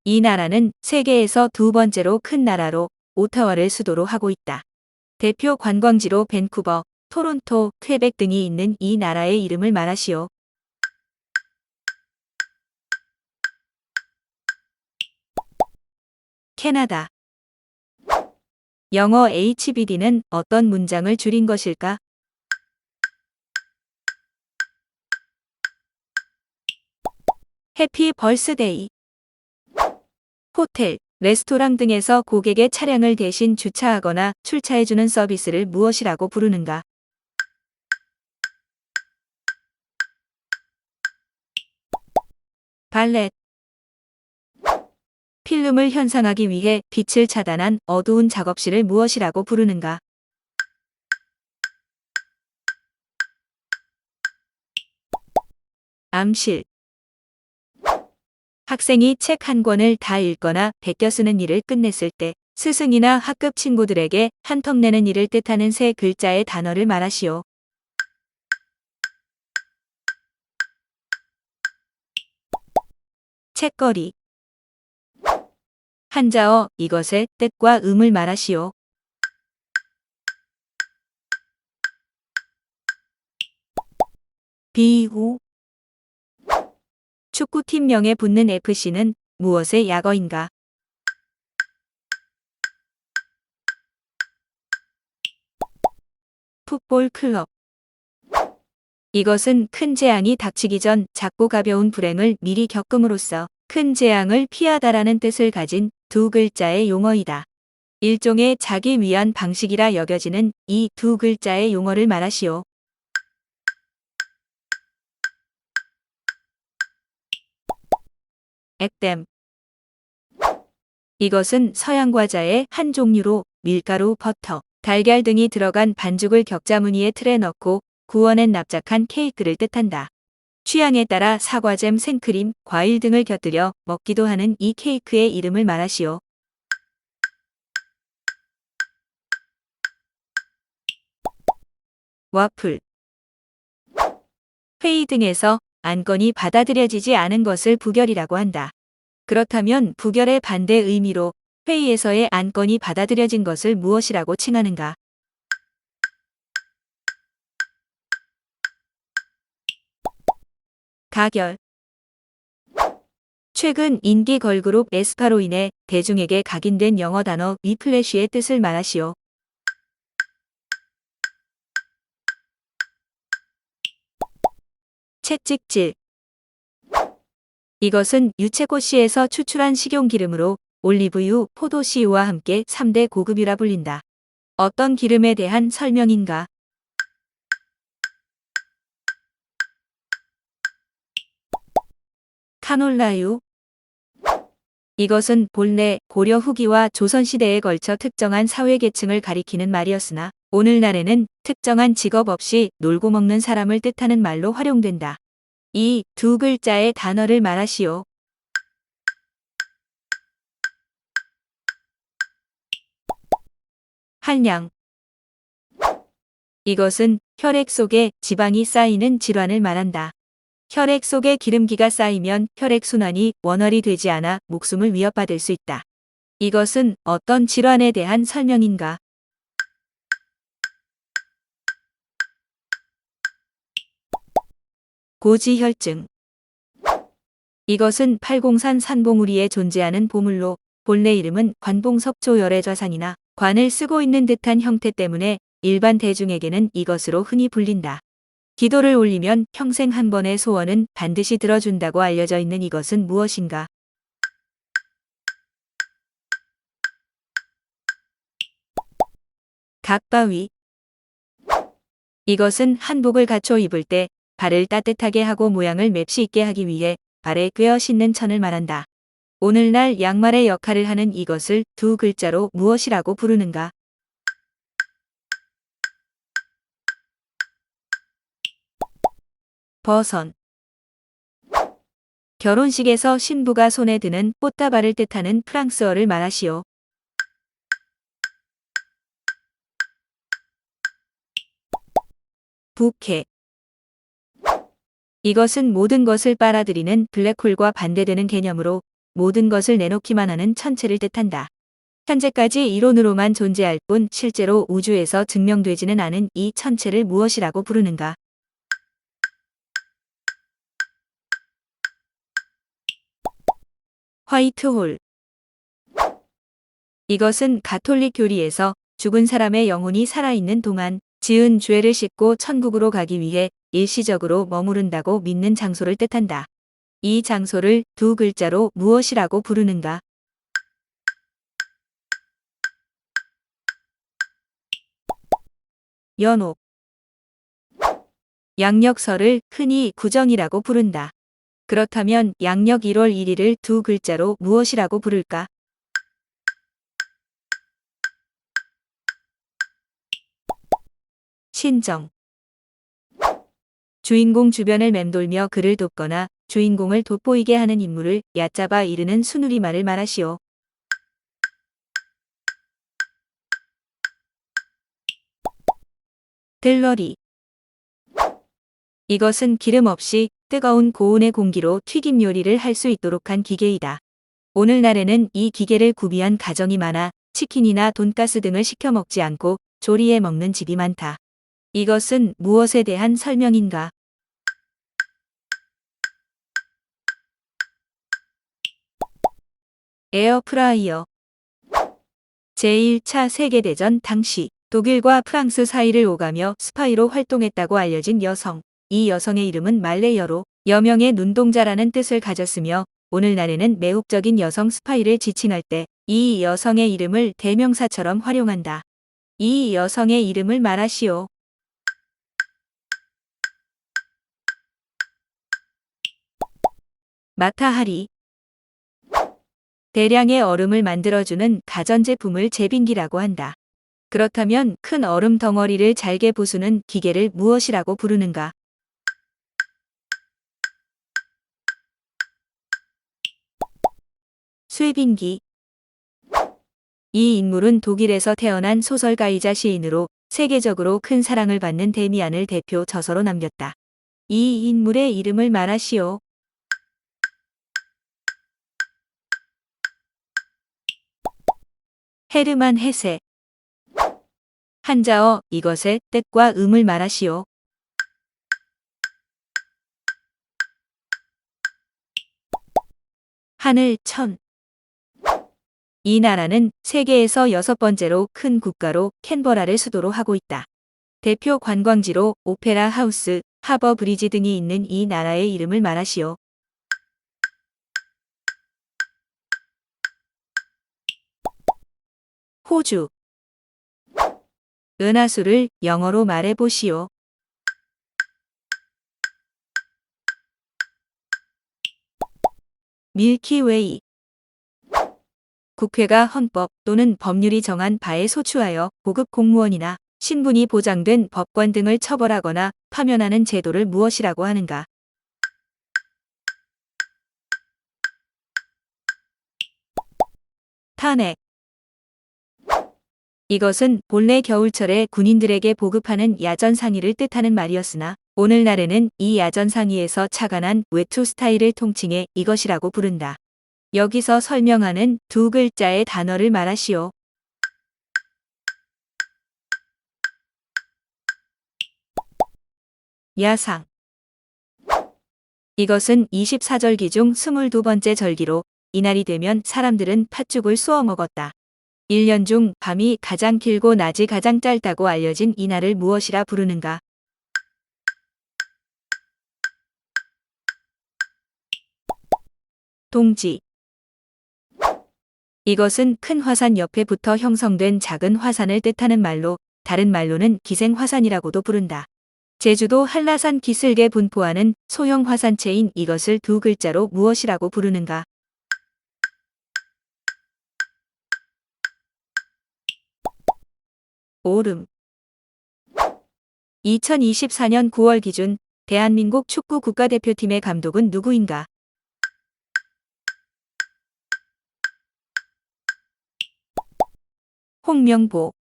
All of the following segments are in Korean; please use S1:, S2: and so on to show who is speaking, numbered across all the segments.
S1: 이 나라는 세계에서 두 번째로 큰 나라로 오타와를 수도로 하고 있다. 대표 관광지로 밴쿠버, 토론토, 퀘벡 등이 있는 이 나라의 이름을 말하시오. 캐나다. 영어 HBD는 어떤 문장을 줄인 것일까? 해피 벌스데이. 호텔, 레스토랑 등에서 고객의 차량을 대신 주차하거나 출차해주는 서비스를 무엇이라고 부르는가? 발렛. 필름을 현상하기 위해 빛을 차단한 어두운 작업실을 무엇이라고 부르는가? 암실. 학생이 책 한 권을 다 읽거나 베껴 쓰는 일을 끝냈을 때 스승이나 학급 친구들에게 한턱 내는 일을 뜻하는 세 글자의 단어를 말하시오. 책거리. 한자어 이것의 뜻과 음을 말하시오. 비후. 축구팀명에 붙는 FC는 무엇의 약어인가? 풋볼 클럽. 이것은 큰 재앙이 닥치기 전 작고 가벼운 불행을 미리 겪음으로써 큰 재앙을 피하다라는 뜻을 가진 두 글자의 용어이다. 일종의 자기 위안 방식이라 여겨지는 이 두 글자의 용어를 말하시오. 액땜. 이것은 서양 과자의 한 종류로 밀가루, 버터, 달걀 등이 들어간 반죽을 격자 무늬의 틀에 넣고 구워낸 납작한 케이크를 뜻한다. 취향에 따라 사과잼, 생크림, 과일 등을 곁들여 먹기도 하는 이 케이크의 이름을 말하시오. 와플. 회의 등에서 안건이 받아들여지지 않은 것을 부결이라고 한다. 그렇다면 부결의 반대 의미로 회의에서의 안건이 받아들여진 것을 무엇이라고 칭하는가? 가결. 최근 인기 걸그룹 에스파로 인해 대중에게 각인된 영어 단어 위플래시의 뜻을 말하시오. 채찍질. 이것은 유채꽃씨에서 추출한 식용기름으로 올리브유, 포도씨유와 함께 3대 고급유라 불린다. 어떤 기름에 대한 설명인가? 카놀라유. 이것은 본래 고려 후기와 조선시대에 걸쳐 특정한 사회계층을 가리키는 말이었으나 오늘날에는 특정한 직업 없이 놀고 먹는 사람을 뜻하는 말로 활용된다. 이 두 글자의 단어를 말하시오. 한량. 이것은 혈액 속에 지방이 쌓이는 질환을 말한다. 혈액 속에 기름기가 쌓이면 혈액순환이 원활히 되지 않아 목숨을 위협받을 수 있다. 이것은 어떤 질환에 대한 설명인가? 고지혈증. 이것은 팔공산 산봉우리에 존재하는 보물로 본래 이름은 관봉섭조 열애좌상이나 관을 쓰고 있는 듯한 형태 때문에 일반 대중에게는 이것으로 흔히 불린다. 기도를 올리면 평생 한 번의 소원은 반드시 들어준다고 알려져 있는 이것은 무엇인가? 각바위. 이것은 한복을 갖춰 입을 때 발을 따뜻하게 하고 모양을 맵시 있게 하기 위해 발에 꿰어 신는 천을 말한다. 오늘날 양말의 역할을 하는 이것을 두 글자로 무엇이라고 부르는가? 버선. 결혼식에서 신부가 손에 드는 꽃다발을 뜻하는 프랑스어를 말하시오. 부케. 이것은 모든 것을 빨아들이는 블랙홀과 반대되는 개념으로 모든 것을 내놓기만 하는 천체를 뜻한다. 현재까지 이론으로만 존재할 뿐 실제로 우주에서 증명되지는 않은 이 천체를 무엇이라고 부르는가? 화이트홀. 이것은 가톨릭 교리에서 죽은 사람의 영혼이 살아있는 동안 지은 죄를 씻고 천국으로 가기 위해 일시적으로 머무른다고 믿는 장소를 뜻한다. 이 장소를 두 글자로 무엇이라고 부르는가? 연옥. 양력설을 흔히 구정이라고 부른다. 그렇다면 양력 1월 1일을 두 글자로 무엇이라고 부를까? 신정. 주인공 주변을 맴돌며 그를 돕거나 주인공을 돋보이게 하는 인물을 얕잡아 이르는 순우리말을 말하시오. 들러리. 이것은 기름 없이 뜨거운 고온의 공기로 튀김 요리를 할 수 있도록 한 기계이다. 오늘날에는 이 기계를 구비한 가정이 많아 치킨이나 돈가스 등을 시켜 먹지 않고 조리해 먹는 집이 많다. 이것은 무엇에 대한 설명인가? 에어프라이어. 제1차 세계대전 당시 독일과 프랑스 사이를 오가며 스파이로 활동했다고 알려진 여성. 이 여성의 이름은 말레이어로 여명의 눈동자라는 뜻을 가졌으며 오늘날에는 매혹적인 여성 스파이를 지칭할 때 이 여성의 이름을 대명사처럼 활용한다. 이 여성의 이름을 말하시오. 마타하리. 대량의 얼음을 만들어주는 가전제품을 제빙기라고 한다. 그렇다면 큰 얼음 덩어리를 잘게 부수는 기계를 무엇이라고 부르는가? 쇠빙기. 이 인물은 독일에서 태어난 소설가이자 시인으로 세계적으로 큰 사랑을 받는 데미안을 대표 저서로 남겼다. 이 인물의 이름을 말하시오. 헤르만 헤세. 한자어 이것의 뜻과 음을 말하시오. 하늘 천. 이 나라는 세계에서 6번째로 큰 국가로 캔버라를 수도로 하고 있다. 대표 관광지로 오페라 하우스, 하버 브리지 등이 있는 이 나라의 이름을 말하시오. 호주. 은하수를 영어로 말해 보시오. 밀키웨이. 국회가 헌법 또는 법률이 정한 바에 소추하여 고급 공무원이나 신분이 보장된 법관 등을 처벌하거나 파면하는 제도를 무엇이라고 하는가? 탄핵. 이것은 본래 겨울철에 군인들에게 보급하는 야전 상의를 뜻하는 말이었으나 오늘날에는 이 야전 상의에서 착안한 외투 스타일을 통칭해 이것이라고 부른다. 여기서 설명하는 두 글자의 단어를 말하시오. 야상. 이것은 24절기 중 22번째 절기로 이날이 되면 사람들은 팥죽을 쏘아 먹었다. 1년 중 밤이 가장 길고 낮이 가장 짧다고 알려진 이날을 무엇이라 부르는가? 동지. 이것은 큰 화산 옆에 붙어 형성된 작은 화산을 뜻하는 말로 다른 말로는 기생화산이라고도 부른다. 제주도 한라산 기슭에 분포하는 소형 화산체인 이것을 두 글자로 무엇이라고 부르는가? 오름. 2024년 9월 기준 대한민국 축구 국가대표팀의 감독은 누구인가? 홍명보.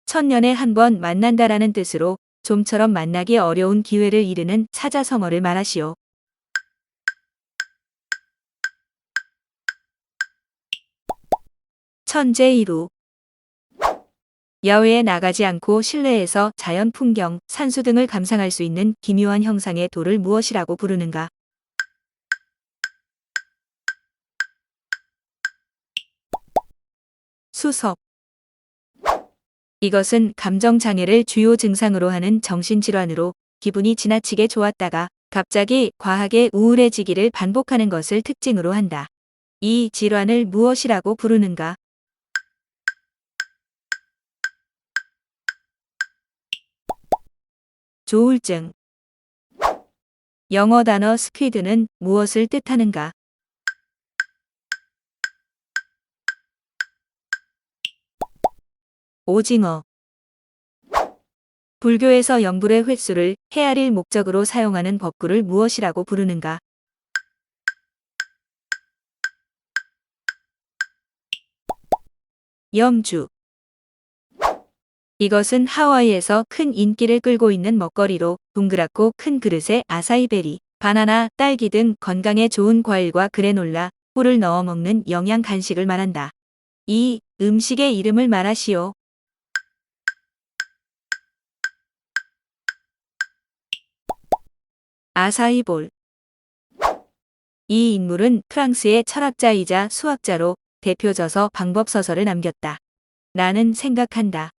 S1: 천년에 한 번 만난다라는 뜻으로 좀처럼 만나기 어려운 기회를 이르는 사자성어를 말하시오. 천재이루. 야외에 나가지 않고 실내에서 자연 풍경, 산수 등을 감상할 수 있는 기묘한 형상의 돌을 무엇이라고 부르는가? 수석. 이것은 감정장애를 주요 증상으로 하는 정신질환으로 기분이 지나치게 좋았다가 갑자기 과하게 우울해지기를 반복하는 것을 특징으로 한다. 이 질환을 무엇이라고 부르는가? 조울증. 영어 단어 스퀴드는 무엇을 뜻하는가? 오징어. 불교에서 영불의 횟수를 헤아릴 목적으로 사용하는 법구를 무엇이라고 부르는가? 염주. 이것은 하와이에서 큰 인기를 끌고 있는 먹거리로 동그랗고 큰 그릇에 아사이베리, 바나나, 딸기 등 건강에 좋은 과일과 그래놀라, 꿀을 넣어 먹는 영양 간식을 말한다. 이 음식의 이름을 말하시오. 아사이볼. 이 인물은 프랑스의 철학자이자 수학자로 대표져서 방법서설을 남겼다. 나는 생각한다.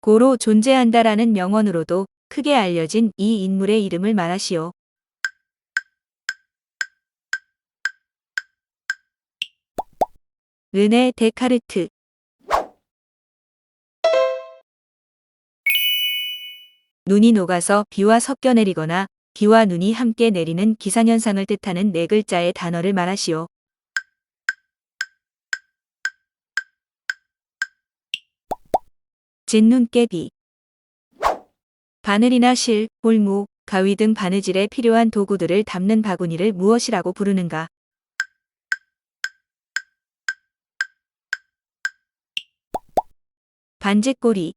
S1: 고로 존재한다라는 명언으로도 크게 알려진 이 인물의 이름을 말하시오. 르네 데카르트. 눈이 녹아서 비와 섞여 내리거나 비와 눈이 함께 내리는 기상현상을 뜻하는 네 글자의 단어를 말하시오. 진눈깨비. 바늘이나 실, 볼무, 가위 등 바느질에 필요한 도구들을 담는 바구니를 무엇이라고 부르는가? 반지꼬리.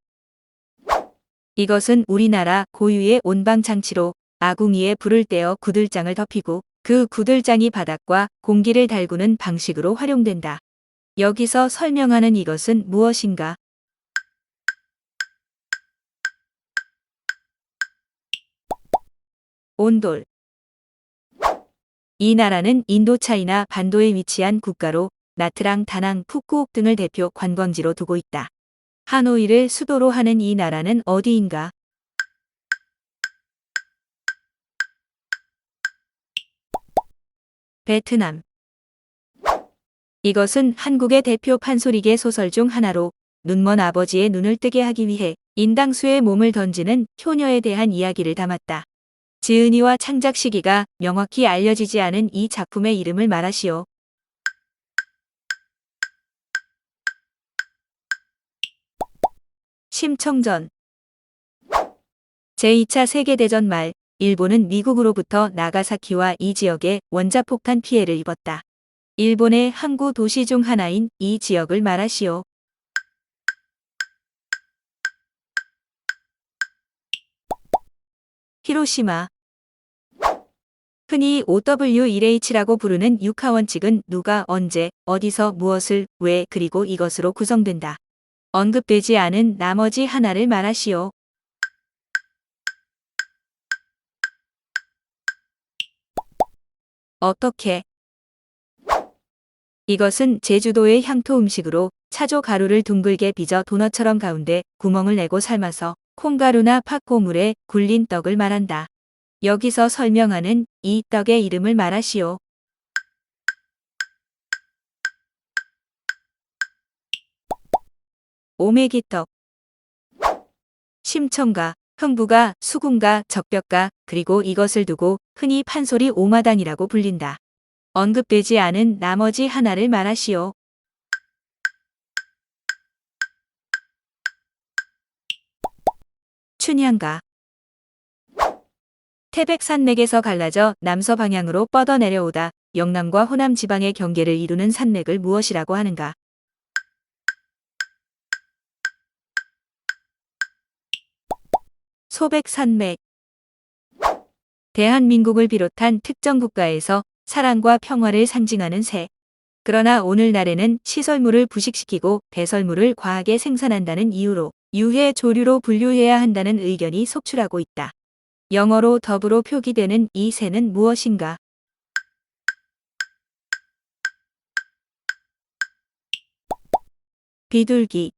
S1: 이것은 우리나라 고유의 온방장치로 아궁이에 불을 떼어 구들장을 덮이고 그 구들장이 바닥과 공기를 달구는 방식으로 활용된다. 여기서 설명하는 이것은 무엇인가? 온돌. 이 나라는 인도차이나 반도에 위치한 국가로 나트랑, 다낭, 푸꾸옥 등을 대표 관광지로 두고 있다. 하노이를 수도로 하는 이 나라는 어디인가? 베트남. 이것은 한국의 대표 판소리계 소설 중 하나로 눈먼 아버지의 눈을 뜨게 하기 위해 인당수에 몸을 던지는 효녀에 대한 이야기를 담았다. 지은이와 창작 시기가 명확히 알려지지 않은 이 작품의 이름을 말하시오. 심청전. 제2차 세계대전 말 일본은 미국으로부터 나가사키와 이 지역에 원자폭탄 피해를 입었다. 일본의 항구 도시 중 하나인 이 지역을 말하시오. 히로시마. 흔히 OW1H라고 부르는 육하원칙은 누가 언제, 어디서, 무엇을, 왜, 그리고 이것으로 구성된다. 언급되지 않은 나머지 하나를 말하시오. 어떻게? 이것은 제주도의 향토 음식으로 차조 가루를 둥글게 빚어 도넛처럼 가운데 구멍을 내고 삶아서 콩가루나 팥고물에 굴린 떡을 말한다. 여기서 설명하는 이 떡의 이름을 말하시오. 오메기떡. 심청가, 흥부가, 수군가, 적벽가, 그리고 이것을 두고 흔히 판소리 오마당이라고 불린다. 언급되지 않은 나머지 하나를 말하시오. 춘향가. 태백산맥에서 갈라져 남서 방향으로 뻗어 내려오다 영남과 호남 지방의 경계를 이루는 산맥을 무엇이라고 하는가? 소백산맥. 대한민국을 비롯한 특정 국가에서 사랑과 평화를 상징하는 새. 그러나 오늘날에는 시설물을 부식시키고 배설물을 과하게 생산한다는 이유로 유해 조류로 분류해야 한다는 의견이 속출하고 있다. 영어로 더브로 표기되는 이 새는 무엇인가? 비둘기.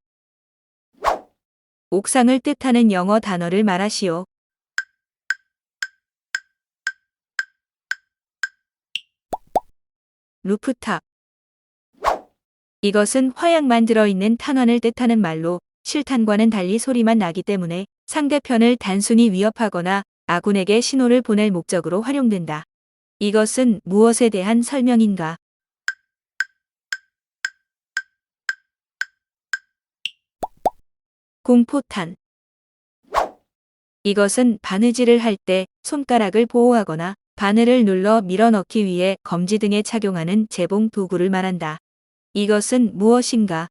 S1: 옥상을 뜻하는 영어 단어를 말하시오. 루프탑. 이것은 화약만 들어있는 탄환을 뜻하는 말로 실탄과는 달리 소리만 나기 때문에 상대편을 단순히 위협하거나 아군에게 신호를 보낼 목적으로 활용된다. 이것은 무엇에 대한 설명인가? 공포탄. 이것은 바느질을 할 때 손가락을 보호하거나 바늘을 눌러 밀어넣기 위해 검지 등에 착용하는 재봉 도구를 말한다. 이것은 무엇인가?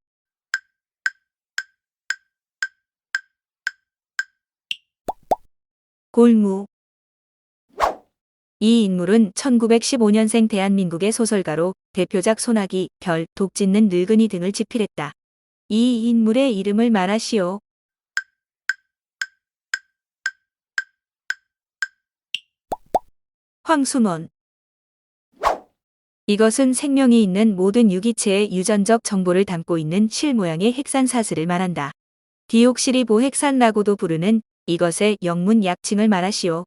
S1: 골무. 이 인물은 1915년생 대한민국의 소설가로 대표작 소나기, 별, 독 짖는 늙은이 등을 집필했다. 이 인물의 이름을 말하시오. 황순원. 이것은 생명이 있는 모든 유기체의 유전적 정보를 담고 있는 실 모양의 핵산사슬을 말한다. 디옥시리보 핵산라고도 부르는 이것의 영문 약칭을 말하시오.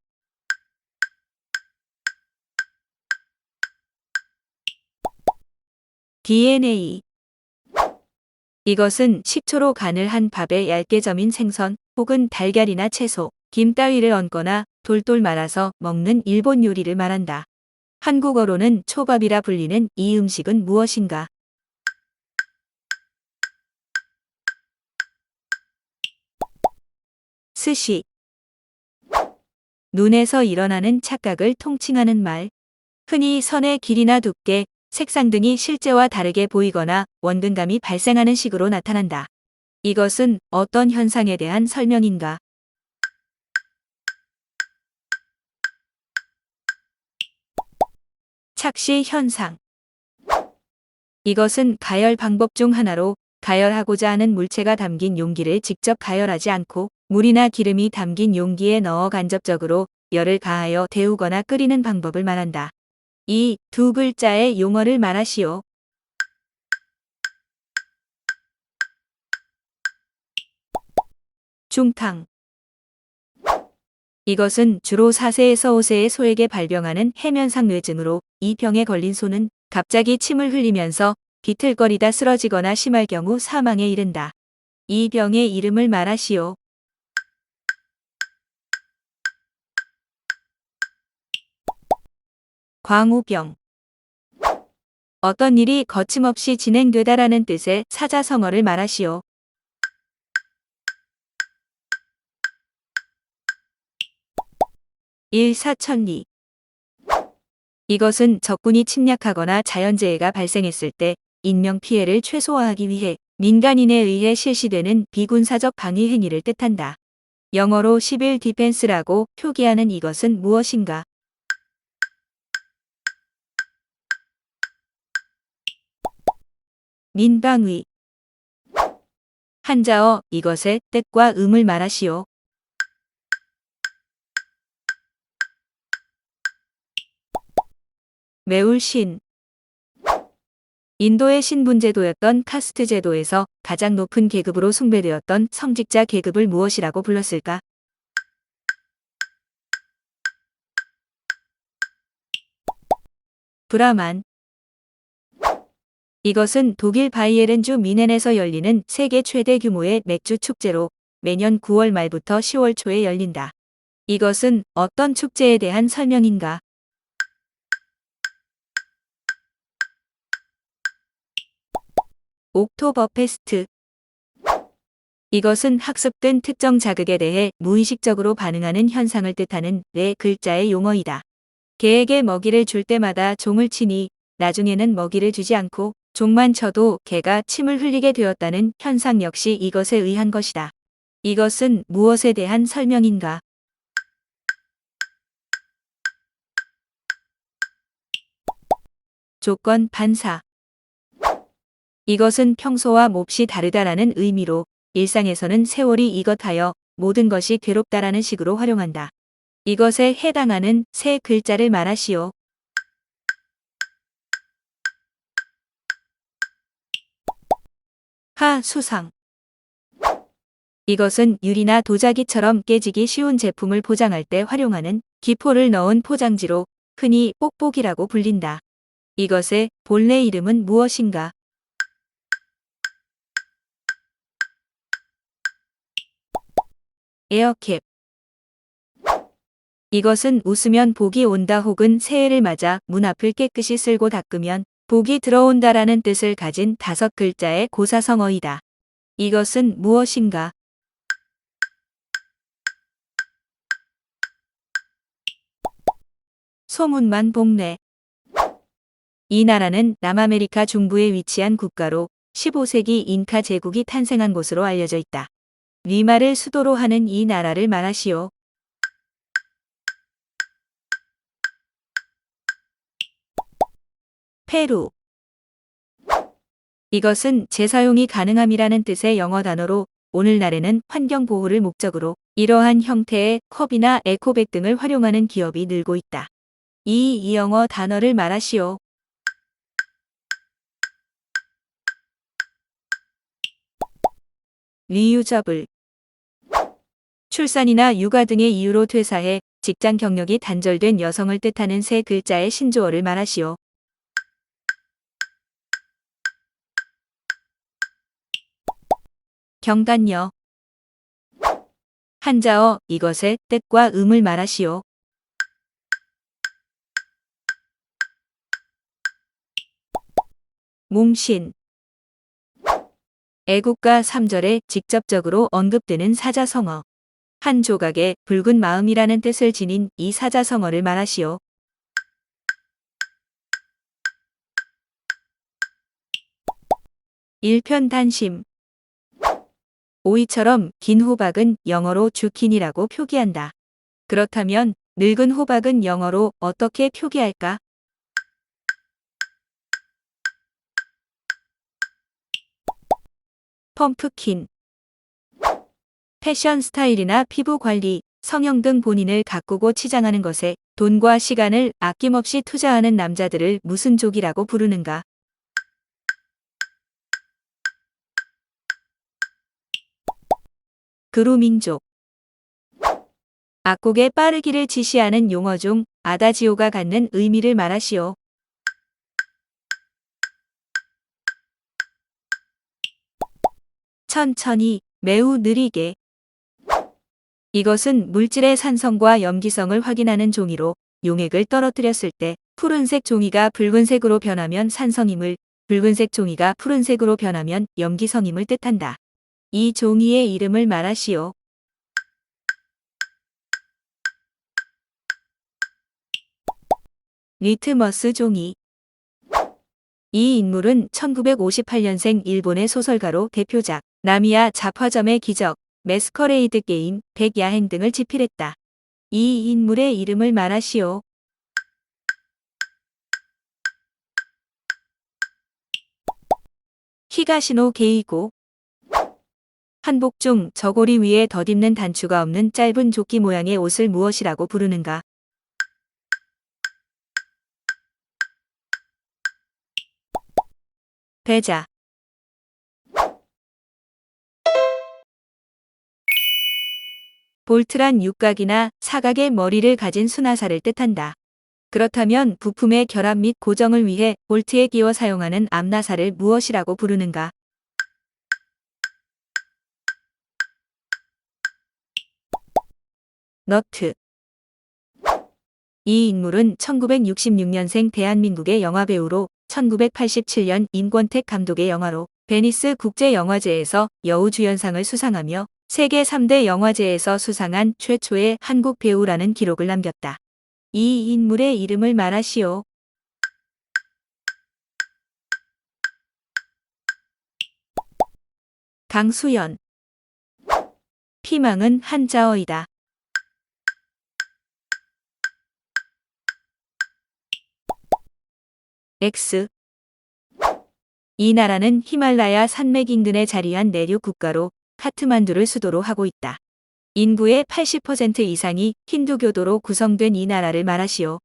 S1: DNA. 이것은 식초로 간을 한 밥에 얇게 점인 생선 혹은 달걀이나 채소, 김 따위를 얹거나 돌돌 말아서 먹는 일본 요리를 말한다. 한국어로는 초밥이라 불리는 이 음식은 무엇인가? 스시. 눈에서 일어나는 착각을 통칭하는 말. 흔히 선의 길이나 두께, 색상 등이 실제와 다르게 보이거나 원근감이 발생하는 식으로 나타난다. 이것은 어떤 현상에 대한 설명인가? 착시 현상. 이것은 가열 방법 중 하나로 가열하고자 하는 물체가 담긴 용기를 직접 가열하지 않고 물이나 기름이 담긴 용기에 넣어 간접적으로 열을 가하여 데우거나 끓이는 방법을 말한다. 이 두 글자의 용어를 말하시오. 중탕. 이것은 주로 4세에서 5세의 소에게 발병하는 해면상 뇌증으로 이 병에 걸린 소는 갑자기 침을 흘리면서 비틀거리다 쓰러지거나 심할 경우 사망에 이른다. 이 병의 이름을 말하시오. 광우병. 어떤 일이 거침없이 진행되다라는 뜻의 사자성어를 말하시오. 일사천리. 이것은 적군이 침략하거나 자연재해가 발생했을 때 인명피해를 최소화하기 위해 민간인에 의해 실시되는 비군사적 방위 행위를 뜻한다. 영어로 시빌 디펜스라고 표기하는 이것은 무엇인가? 민방위. 한자어 이것의 뜻과 음을 말하시오. 매울신. 인도의 신분제도였던 카스트 제도에서 가장 높은 계급으로 숭배되었던 성직자 계급을 무엇이라고 불렀을까? 브라만. 이것은 독일 바이에른주 미넨에서 열리는 세계 최대 규모의 맥주 축제로 매년 9월 말부터 10월 초에 열린다. 이것은 어떤 축제에 대한 설명인가? 옥토버페스트. 이것은 학습된 특정 자극에 대해 무의식적으로 반응하는 현상을 뜻하는 네 글자의 용어이다. 개에게 먹이를 줄 때마다 종을 치니 나중에는 먹이를 주지 않고 종만 쳐도 개가 침을 흘리게 되었다는 현상 역시 이것에 의한 것이다. 이것은 무엇에 대한 설명인가? 조건 반사. 이것은 평소와 몹시 다르다라는 의미로 일상에서는 세월이 이것하여 모든 것이 괴롭다라는 식으로 활용한다. 이것에 해당하는 세 글자를 말하시오. 하, 수상. 이것은 유리나 도자기처럼 깨지기 쉬운 제품을 포장할 때 활용하는 기포를 넣은 포장지로 흔히 뽁뽁이라고 불린다. 이것의 본래 이름은 무엇인가? 에어캡. 이것은 웃으면 복이 온다 혹은 새해를 맞아 문 앞을 깨끗이 쓸고 닦으면 복이 들어온다라는 뜻을 가진 5글자의 고사성어이다. 이것은 무엇인가? 소문만 복래. 이 나라는 남아메리카 중부에 위치한 국가로 15세기 잉카 제국이 탄생한 곳으로 알려져 있다. 리마를 수도로 하는 이 나라를 말하시오. 페루. 이것은 재사용이 가능함이라는 뜻의 영어 단어로 오늘날에는 환경 보호를 목적으로 이러한 형태의 컵이나 에코백 등을 활용하는 기업이 늘고 있다. 이 영어 단어를 말하시오. 리유저블. 출산이나 육아 등의 이유로 퇴사해 직장 경력이 단절된 여성을 뜻하는 세 글자의 신조어를 말하시오. 경단녀. 한자어 이것의 뜻과 음을 말하시오. 몽신. 애국가 3절에 직접적으로 언급되는 사자성어. 한 조각의 붉은 마음이라는 뜻을 지닌 이 사자성어를 말하시오. 일편단심. 오이처럼 긴 호박은 영어로 주킨이라고 표기한다. 그렇다면 늙은 호박은 영어로 어떻게 표기할까? 펌프킨. 패션 스타일이나 피부 관리, 성형 등 본인을 가꾸고 치장하는 것에 돈과 시간을 아낌없이 투자하는 남자들을 무슨 족이라고 부르는가? 그루밍족. 악곡의 빠르기를 지시하는 용어 중 아다지오가 갖는 의미를 말하시오. 천천히, 매우 느리게. 이것은 물질의 산성과 염기성을 확인하는 종이로 용액을 떨어뜨렸을 때 푸른색 종이가 붉은색으로 변하면 산성임을, 붉은색 종이가 푸른색으로 변하면 염기성임을 뜻한다. 이 종이의 이름을 말하시오. 리트머스 종이. 이 인물은 1958년생 일본의 소설가로 대표작 나미야 잡화점의 기적, 매스커레이드 게임, 백야행 등을 집필했다. 이 인물의 이름을 말하시오. 히가시노 게이고. 한복 중 저고리 위에 덧입는 단추가 없는 짧은 조끼 모양의 옷을 무엇이라고 부르는가? 배자. 볼트란 육각이나 사각의 머리를 가진 순화살을 뜻한다. 그렇다면 부품의 결합 및 고정을 위해 볼트에 끼워 사용하는 암나사를 무엇이라고 부르는가? 너트. 이 인물은 1966년생 대한민국의 영화배우로 1987년 임권택 감독의 영화로 베니스 국제영화제에서 여우주연상을 수상하며 세계 3대 영화제에서 수상한 최초의 한국 배우라는 기록을 남겼다. 이 인물의 이름을 말하시오. 강수연. 피망은 한자어이다. X. 이 나라는 히말라야 산맥 인근에 자리한 내륙 국가로 카트만두를 수도로 하고 있다. 인구의 80% 이상이 힌두교도로 구성된 이 나라를 말하시오.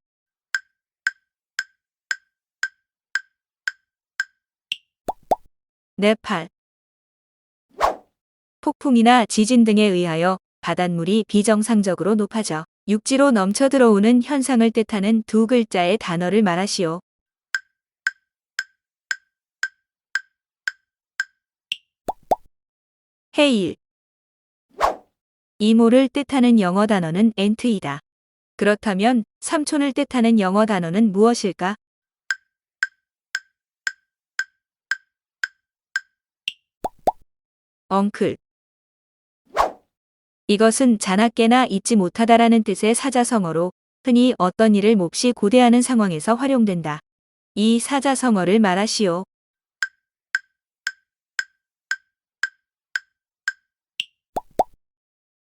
S1: 네팔. 폭풍이나 지진 등에 의하여 바닷물이 비정상적으로 높아져 육지로 넘쳐 들어오는 현상을 뜻하는 두 글자의 단어를 말하시오. 해일. 이모를 뜻하는 영어 단어는 엔트이다. 그렇다면 삼촌을 뜻하는 영어 단어는 무엇일까? 엉클. 이것은 자나깨나 잊지 못하다라는 뜻의 사자성어로 흔히 어떤 일을 몹시 고대하는 상황에서 활용된다. 이 사자성어를 말하시오.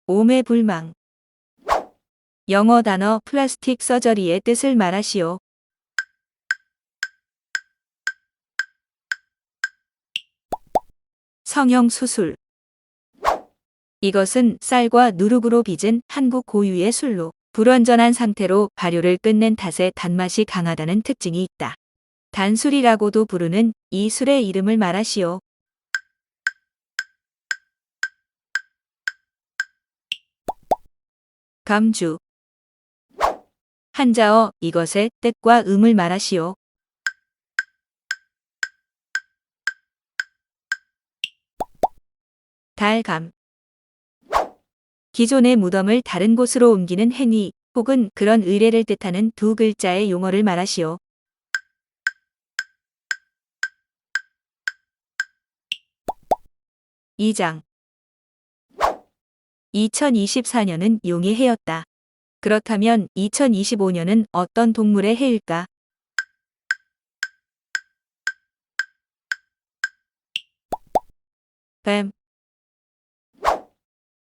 S1: 오매불망. 영어 단어 플라스틱 서저리의 뜻을 말하시오. 성형수술. 이것은 쌀과 누룩으로 빚은 한국 고유의 술로 불완전한 상태로 발효를 끝낸 탓에 단맛이 강하다는 특징이 있다. 단술이라고도 부르는 이 술의 이름을 말하시오. 감주. 한자어 이것의 뜻과 음을 말하시오. 달감. 기존의 무덤을 다른 곳으로 옮기는 행위 혹은 그런 의례를 뜻하는 두 글자의 용어를 말하시오. 이장. 2024년은 용의 해였다. 그렇다면 2025년은 어떤 동물의 해일까? 뱀.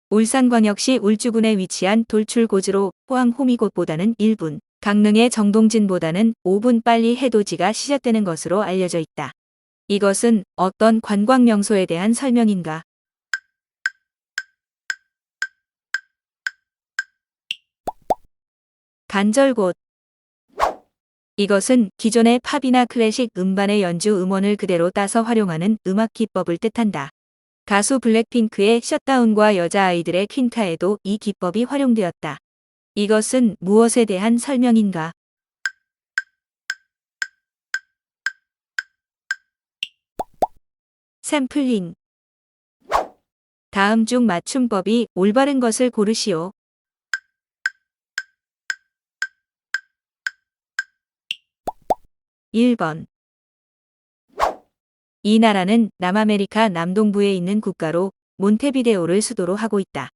S1: 울산광역시 울주군에 위치한 돌출고지로 포항 호미곶보다는 1분, 강릉의 정동진보다는 5분 빨리 해돋이가 시작되는 것으로 알려져 있다. 이것은 어떤 관광 명소에 대한 설명인가? 간절곶. 이것은 기존의 팝이나 클래식 음반의 연주 음원을 그대로 따서 활용하는 음악 기법을 뜻한다. 가수 블랙핑크의 셧다운과 여자아이들의 퀸카에도 이 기법이 활용되었다. 이것은 무엇에 대한 설명인가? 샘플링. 다음 중 맞춤법이 올바른 것을 고르시오. 1번. 이 나라는 남아메리카 남동부에 있는 국가로 몬테비데오를 수도로 하고 있다.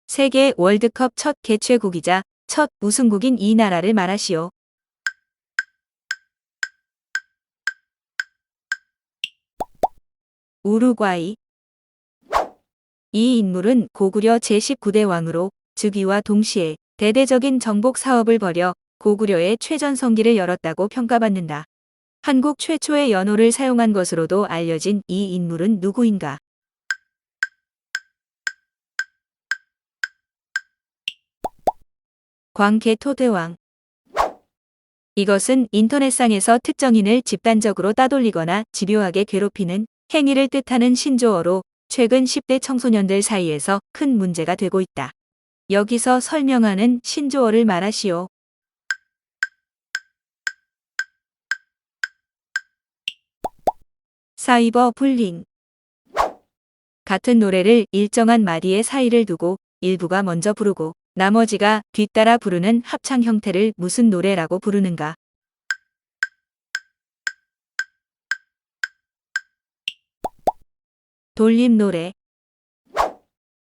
S1: 세계 월드컵 첫 개최국이자 첫 우승국인 이 나라를 말하시오. 우루과이. 이 인물은 고구려 제19대 왕으로 즉위와 동시에 대대적인 정복 사업을 벌여 고구려의 최전성기를 열었다고 평가받는다. 한국 최초의 연호를 사용한 것으로도 알려진 이 인물은 누구인가? 광개토대왕. 이것은 인터넷상에서 특정인을 집단적으로 따돌리거나 집요하게 괴롭히는 행위를 뜻하는 신조어로 최근 10대 청소년들 사이에서 큰 문제가 되고 있다. 여기서 설명하는 신조어를 말하시오. 사이버 불링. 같은 노래를 일정한 마디의 사이를 두고 일부가 먼저 부르고 나머지가 뒤따라 부르는 합창 형태를 무슨 노래라고 부르는가? 돌림 노래.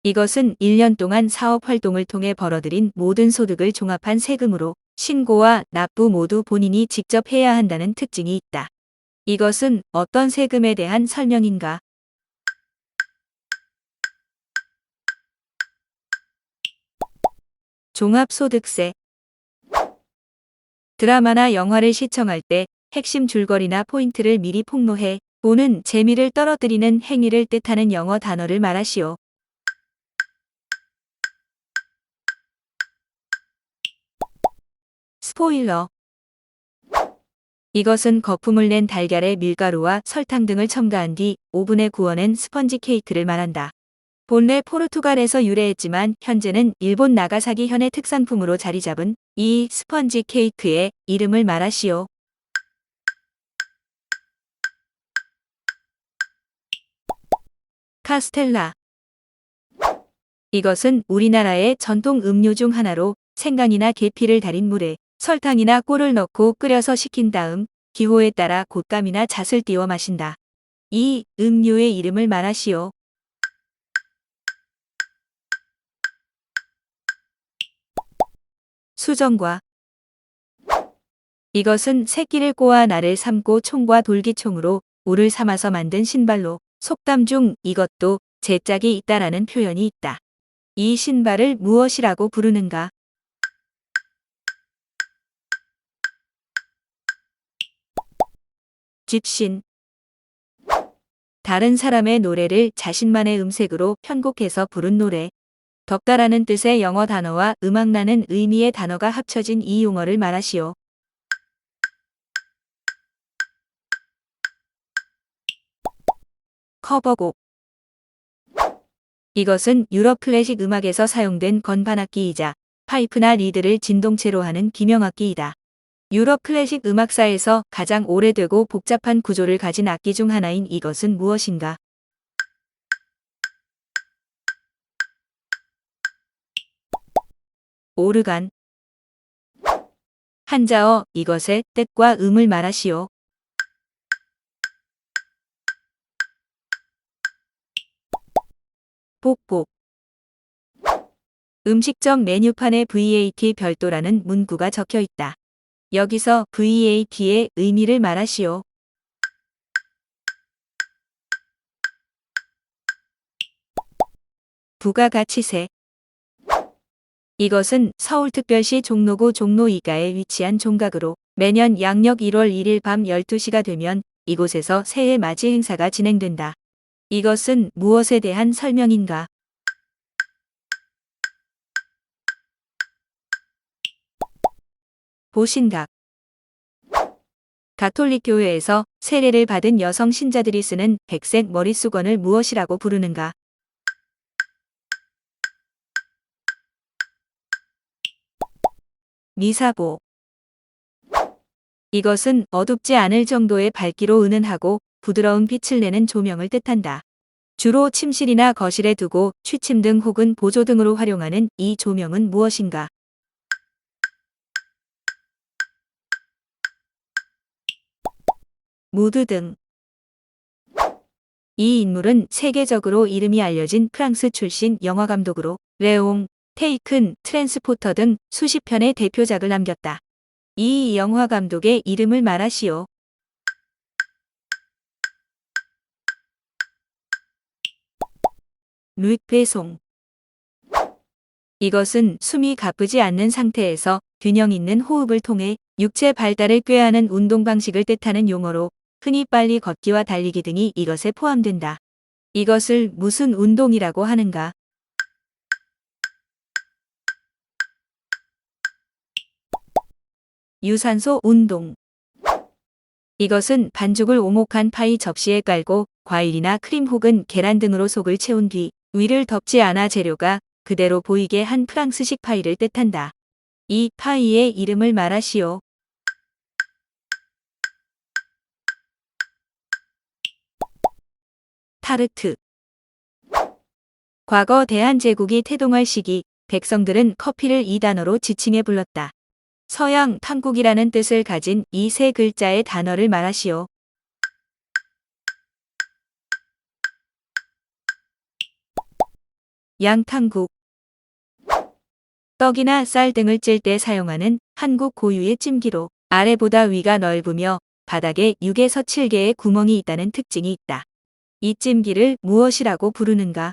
S1: 이것은 1년 동안 사업 활동을 통해 벌어들인 모든 소득을 종합한 세금으로 신고와 납부 모두 본인이 직접 해야 한다는 특징이 있다. 이것은 어떤 세금에 대한 설명인가? 종합소득세. 드라마나 영화를 시청할 때 핵심 줄거리나 포인트를 미리 폭로해 보는 재미를 떨어뜨리는 행위를 뜻하는 영어 단어를 말하시오. 스포일러. 이것은 거품을 낸 달걀에 밀가루와 설탕 등을 첨가한 뒤 오븐에 구워낸 스펀지 케이크를 말한다. 본래 포르투갈에서 유래했지만 현재는 일본 나가사키 현의 특산품으로 자리 잡은 이 스펀지 케이크의 이름을 말하시오. 카스텔라. 이것은 우리나라의 전통 음료 중 하나로 생강이나 계피를 달인 물에 설탕이나 꿀을 넣고 끓여서 식힌 다음 기호에 따라 곶감이나 잣을 띄워 마신다. 이 음료의 이름을 말하시오. 수정과. 이것은 새끼를 꼬아 날을 삶고 총과 돌기총으로 우를 삼아서 만든 신발로 속담 중 이것도 제짝이 있다라는 표현이 있다. 이 신발을 무엇이라고 부르는가? 집신. 다른 사람의 노래를 자신만의 음색으로 편곡해서 부른 노래. 덕다라는 뜻의 영어 단어와 음악나는 의미의 단어가 합쳐진 이 용어를 말하시오. 커버곡. 이것은 유럽 클래식 음악에서 사용된 건반악기이자 파이프나 리드를 진동체로 하는 기명악기이다. 유럽 클래식 음악사에서 가장 오래되고 복잡한 구조를 가진 악기 중 하나인 이것은 무엇인가? 오르간. 한자어 이것의 뜻과 음을 말하시오. 복복. 음식점 메뉴판에 VAT 별도라는 문구가 적혀 있다. 여기서 VAT의 의미를 말하시오. 부가가치세. 이것은 서울특별시 종로구 종로 2가에 위치한 종각으로 매년 양력 1월 1일 밤 12시가 되면 이곳에서 새해 맞이 행사가 진행된다. 이것은 무엇에 대한 설명인가? 보신각. 가톨릭 교회에서 세례를 받은 여성 신자들이 쓰는 백색 머릿수건을 무엇이라고 부르는가? 미사보. 이것은 어둡지 않을 정도의 밝기로 은은하고 부드러운 빛을 내는 조명을 뜻한다. 주로 침실이나 거실에 두고 취침 등 혹은 보조 등으로 활용하는 이 조명은 무엇인가? 무드 등. 이 인물은 세계적으로 이름이 알려진 프랑스 출신 영화감독으로 레옹, 테이큰, 트랜스포터 등 수십 편의 대표작을 남겼다. 이 영화감독의 이름을 말하시오. 루익 베송. 이것은 숨이 가쁘지 않는 상태에서 균형 있는 호흡을 통해 육체 발달을 꾀하는 운동 방식을 뜻하는 용어로 흔히 빨리 걷기와 달리기 등이 이것에 포함된다. 이것을 무슨 운동이라고 하는가? 유산소 운동. 이것은 반죽을 오목한 파이 접시에 깔고 과일이나 크림 혹은 계란 등으로 속을 채운 뒤 위를 덮지 않아 재료가 그대로 보이게 한 프랑스식 파이를 뜻한다. 이 파이의 이름을 말하시오. 타르트. 과거 대한제국이 태동할 시기 백성들은 커피를 이 단어로 지칭해 불렀다. 서양 탕국이라는 뜻을 가진 이 세 글자의 단어를 말하시오. 양탕국. 떡이나 쌀 등을 찔 때 사용하는 한국 고유의 찜기로 아래보다 위가 넓으며 바닥에 6에서 7개의 구멍이 있다는 특징이 있다. 이 찜기를 무엇이라고 부르는가?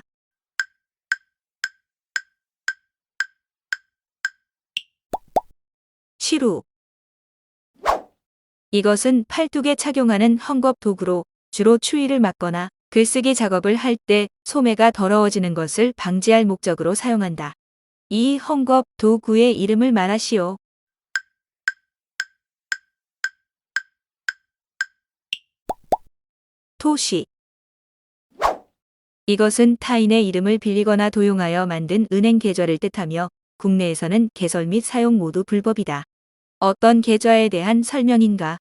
S1: 시루. 이것은 팔뚝에 착용하는 헝겊 도구로 주로 추위를 막거나 글쓰기 작업을 할 때 소매가 더러워지는 것을 방지할 목적으로 사용한다. 이 헝겊 도구의 이름을 말하시오. 토시. 이것은 타인의 이름을 빌리거나 도용하여 만든 은행 계좌를 뜻하며 국내에서는 개설 및 사용 모두 불법이다. 어떤 계좌에 대한 설명인가?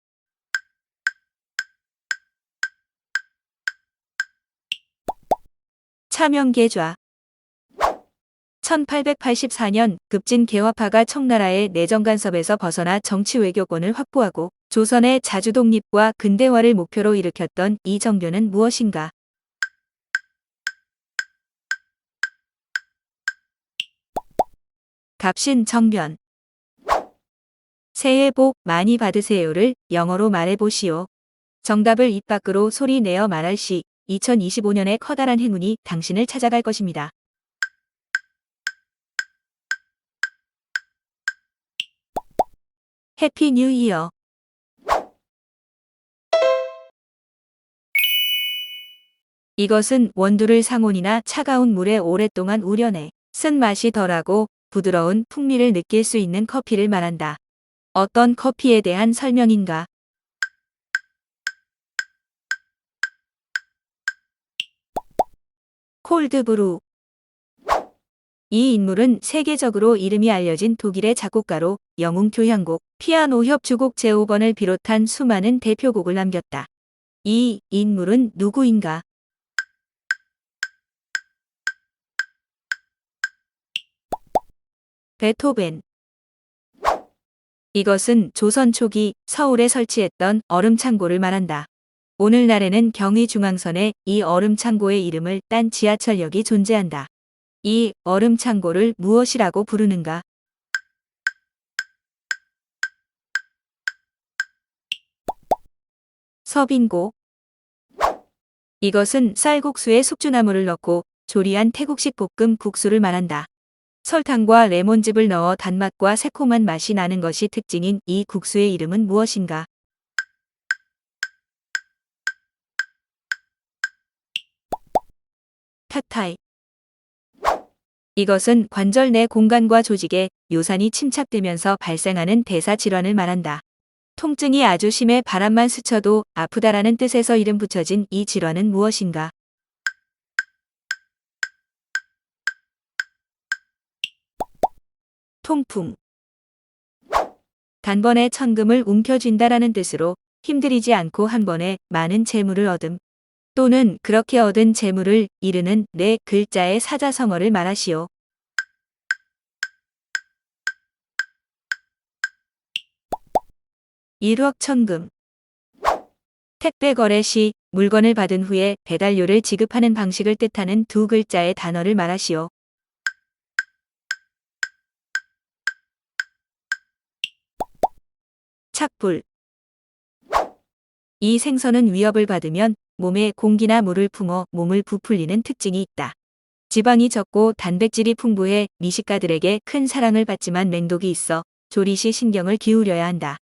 S1: 차명계좌. 1884년 급진 개화파가 청나라의 내정 간섭에서 벗어나 정치 외교권을 확보하고 조선의 자주 독립과 근대화를 목표로 일으켰던 이 정변은 무엇인가? 갑신정변. 새해 복 많이 받으세요를 영어로 말해보시오. 정답을 입 밖으로 소리 내어 말할 시 2025년의 커다란 행운이 당신을 찾아갈 것입니다. 해피 뉴 이어. 이것은 원두를 상온이나 차가운 물에 오랫동안 우려내 쓴 맛이 덜하고 부드러운 풍미를 느낄 수 있는 커피를 말한다. 어떤 커피에 대한 설명인가? 콜드브루. 이 인물은 세계적으로 이름이 알려진 독일의 작곡가로 영웅 교향곡, 피아노 협주곡 제5번을 비롯한 수많은 대표곡을 남겼다. 이 인물은 누구인가? 베토벤. 이것은 조선 초기 서울에 설치했던 얼음창고를 말한다. 오늘날에는 경의중앙선에 이 얼음창고의 이름을 딴 지하철역이 존재한다. 이 얼음창고를 무엇이라고 부르는가? 서빙고. 이것은 쌀국수에 숙주나물을 넣고 조리한 태국식 볶음 국수를 말한다. 설탕과 레몬즙을 넣어 단맛과 새콤한 맛이 나는 것이 특징인 이 국수의 이름은 무엇인가? 팟타이. 이것은 관절 내 공간과 조직에 요산이 침착되면서 발생하는 대사 질환을 말한다. 통증이 아주 심해 바람만 스쳐도 아프다라는 뜻에서 이름 붙여진 이 질환은 무엇인가? 통풍. 단번에 천금을 움켜쥔다라는 뜻으로 힘들이지 않고 한 번에 많은 재물을 얻음 또는 그렇게 얻은 재물을 이르는 네 글자의 사자성어를 말하시오. 일확천금. 택배 거래 시 물건을 받은 후에 배달료를 지급하는 방식을 뜻하는 두 글자의 단어를 말하시오. 착불. 이 생선은 위협을 받으면 몸에 공기나 물을 품어 몸을 부풀리는 특징이 있다. 지방이 적고 단백질이 풍부해 미식가들에게 큰 사랑을 받지만 맹독이 있어 조리 시 신경을 기울여야 한다.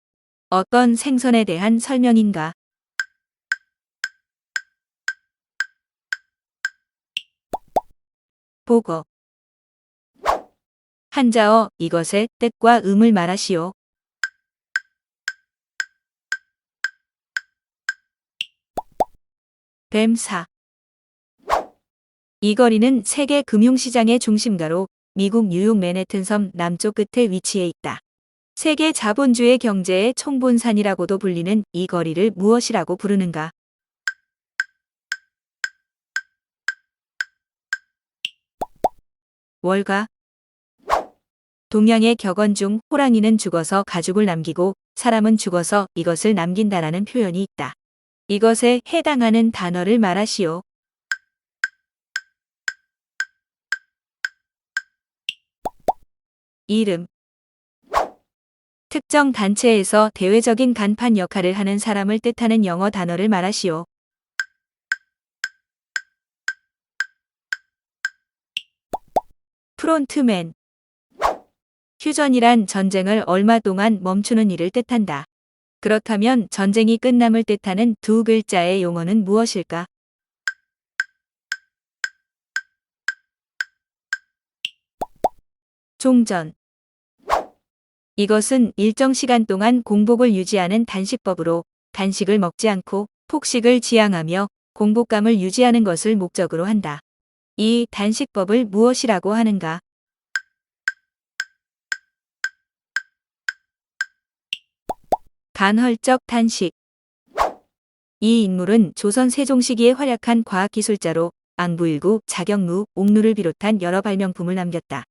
S1: 어떤 생선에 대한 설명인가? 보거. 한자어 이것의 뜻과 음을 말하시오. 뱀사. 이 거리는 세계 금융시장의 중심가로 미국 뉴욕 맨해튼 섬 남쪽 끝에 위치해 있다. 세계 자본주의 경제의 총본산이라고도 불리는 이 거리를 무엇이라고 부르는가? 월가. 동양의 격언 중 호랑이는 죽어서 가죽을 남기고 사람은 죽어서 이것을 남긴다라는 표현이 있다. 이것에 해당하는 단어를 말하시오. 이름. 특정 단체에서 대외적인 간판 역할을 하는 사람을 뜻하는 영어 단어를 말하시오. 프론트맨. 휴전이란 전쟁을 얼마 동안 멈추는 일을 뜻한다. 그렇다면 전쟁이 끝남을 뜻하는 두 글자의 용어는 무엇일까? 종전. 이것은 일정 시간 동안 공복을 유지하는 단식법으로 간식을 먹지 않고 폭식을 지향하며 공복감을 유지하는 것을 목적으로 한다. 이 단식법을 무엇이라고 하는가? 간헐적 단식. 이 인물은 조선 세종 시기에 활약한 과학기술자로 앙부일구, 자경루, 옥루를 비롯한 여러 발명품을 남겼다.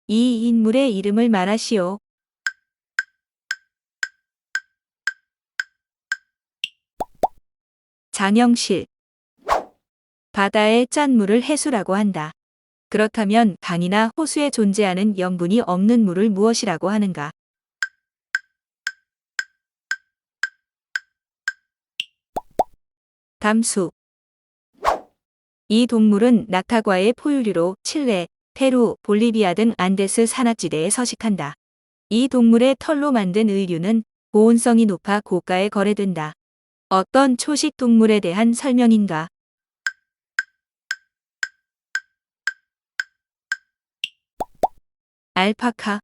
S1: 이 인물의 이름을 말하시오. 장영실. 바다의 짠물을 해수라고 한다. 그렇다면 강이나 호수에 존재하는 염분이 없는 물을 무엇이라고 하는가? 담수. 이 동물은 낙타과의 포유류로 칠레, 페루, 볼리비아 등 안데스 산악지대에 서식한다. 이 동물의 털로 만든 의류는 보온성이 높아 고가에 거래된다. 어떤 초식 동물에 대한 설명인가? 알파카.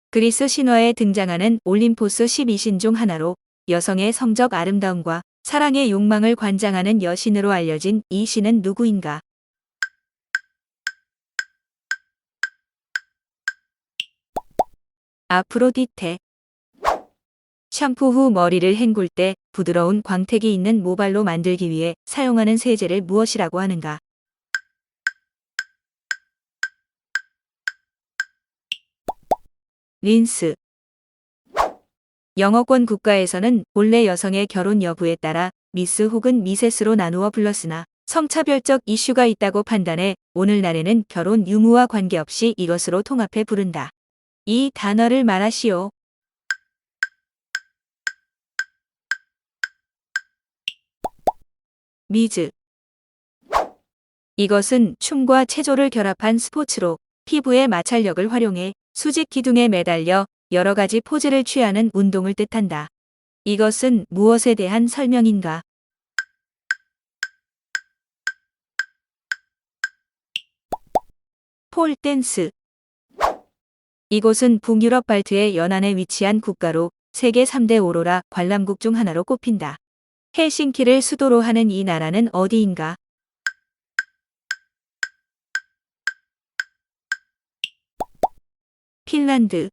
S1: 그리스 신화에 등장하는 올림포스 12신 중 하나로 여성의 성적 아름다움과 사랑의 욕망을 관장하는 여신으로 알려진 이 신은 누구인가? 아프로디테. 샴푸 후 머리를 헹굴 때 부드러운 광택이 있는 모발로 만들기 위해 사용하는 세제를 무엇이라고 하는가? 린스. 영어권 국가에서는 본래 여성의 결혼 여부에 따라 미스 혹은 미세스로 나누어 불렀으나 성차별적 이슈가 있다고 판단해 오늘날에는 결혼 유무와 관계없이 이것으로 통합해 부른다. 이 단어를 말하시오. 미즈. 이것은 춤과 체조를 결합한 스포츠로 피부의 마찰력을 활용해 수직 기둥에 매달려 여러 가지 포즈를 취하는 운동을 뜻한다. 이것은 무엇에 대한 설명인가? 폴 댄스. 이곳은 북유럽 발트의 연안에 위치한 국가로 세계 3대 오로라 관람국 중 하나로 꼽힌다. 헬싱키를 수도로 하는 이 나라는 어디인가? 핀란드.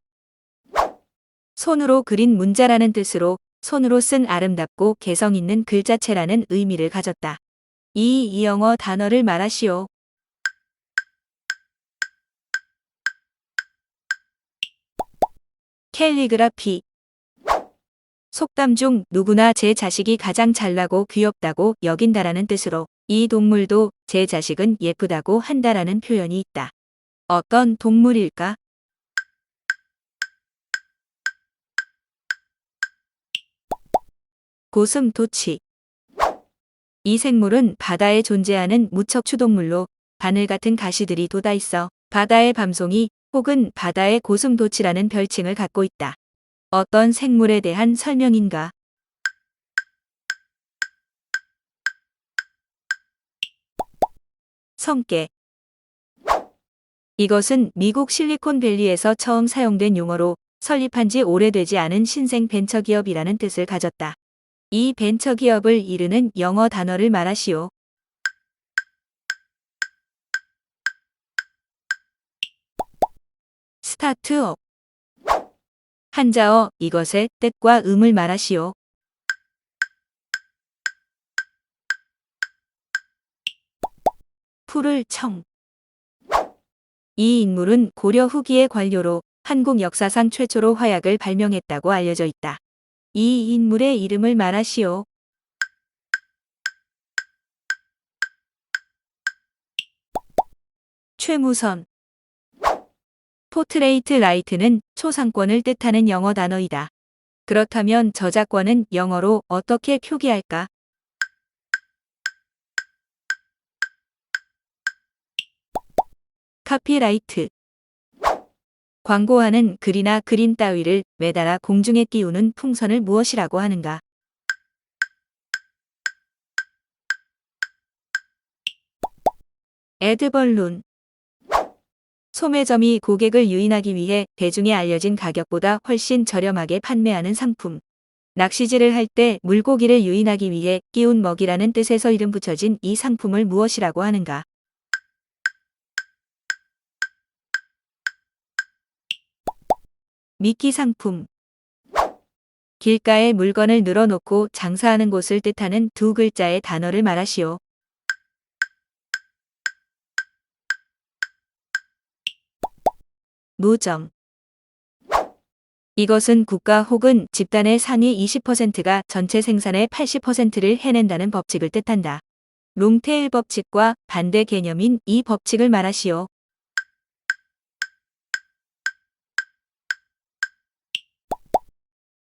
S1: 손으로 그린 문자라는 뜻으로 손으로 쓴 아름답고 개성 있는 글자체라는 의미를 가졌다. 이 영어 단어를 말하시오. 캘리그라피. 속담 중 누구나 제 자식이 가장 잘나고 귀엽다고 여긴다라는 뜻으로 이 동물도 제 자식은 예쁘다고 한다라는 표현이 있다. 어떤 동물일까? 고슴도치. 이 생물은 바다에 존재하는 무척 추동물로 바늘 같은 가시들이 돋아 있어 바다의 밤송이 혹은 바다의 고슴도치라는 별칭을 갖고 있다. 어떤 생물에 대한 설명인가? 성게. 이것은 미국 실리콘밸리에서 처음 사용된 용어로 설립한 지 오래되지 않은 신생 벤처기업이라는 뜻을 가졌다. 이 벤처기업을 이르는 영어 단어를 말하시오. 스타트업. 한자어 이것의 뜻과 음을 말하시오. 풀을 청. 이 인물은 고려 후기의 관료로 한국 역사상 최초로 화약을 발명했다고 알려져 있다. 이 인물의 이름을 말하시오. 최무선. 포트레이트 라이트는 초상권을 뜻하는 영어 단어이다. 그렇다면 저작권은 영어로 어떻게 표기할까? 카피라이트. 광고하는 글이나 그림 따위를 매달아 공중에 띄우는 풍선을 무엇이라고 하는가? 에드벌룬. 소매점이 고객을 유인하기 위해 대중에 알려진 가격보다 훨씬 저렴하게 판매하는 상품. 낚시질을 할 때 물고기를 유인하기 위해 끼운 먹이라는 뜻에서 이름 붙여진 이 상품을 무엇이라고 하는가? 미끼 상품. 길가에 물건을 늘어놓고 장사하는 곳을 뜻하는 두 글자의 단어를 말하시오. 무정. 이것은 국가 혹은 집단의 상위 20%가 전체 생산의 80%를 해낸다는 법칙을 뜻한다. 롱테일 법칙과 반대 개념인 이 법칙을 말하시오.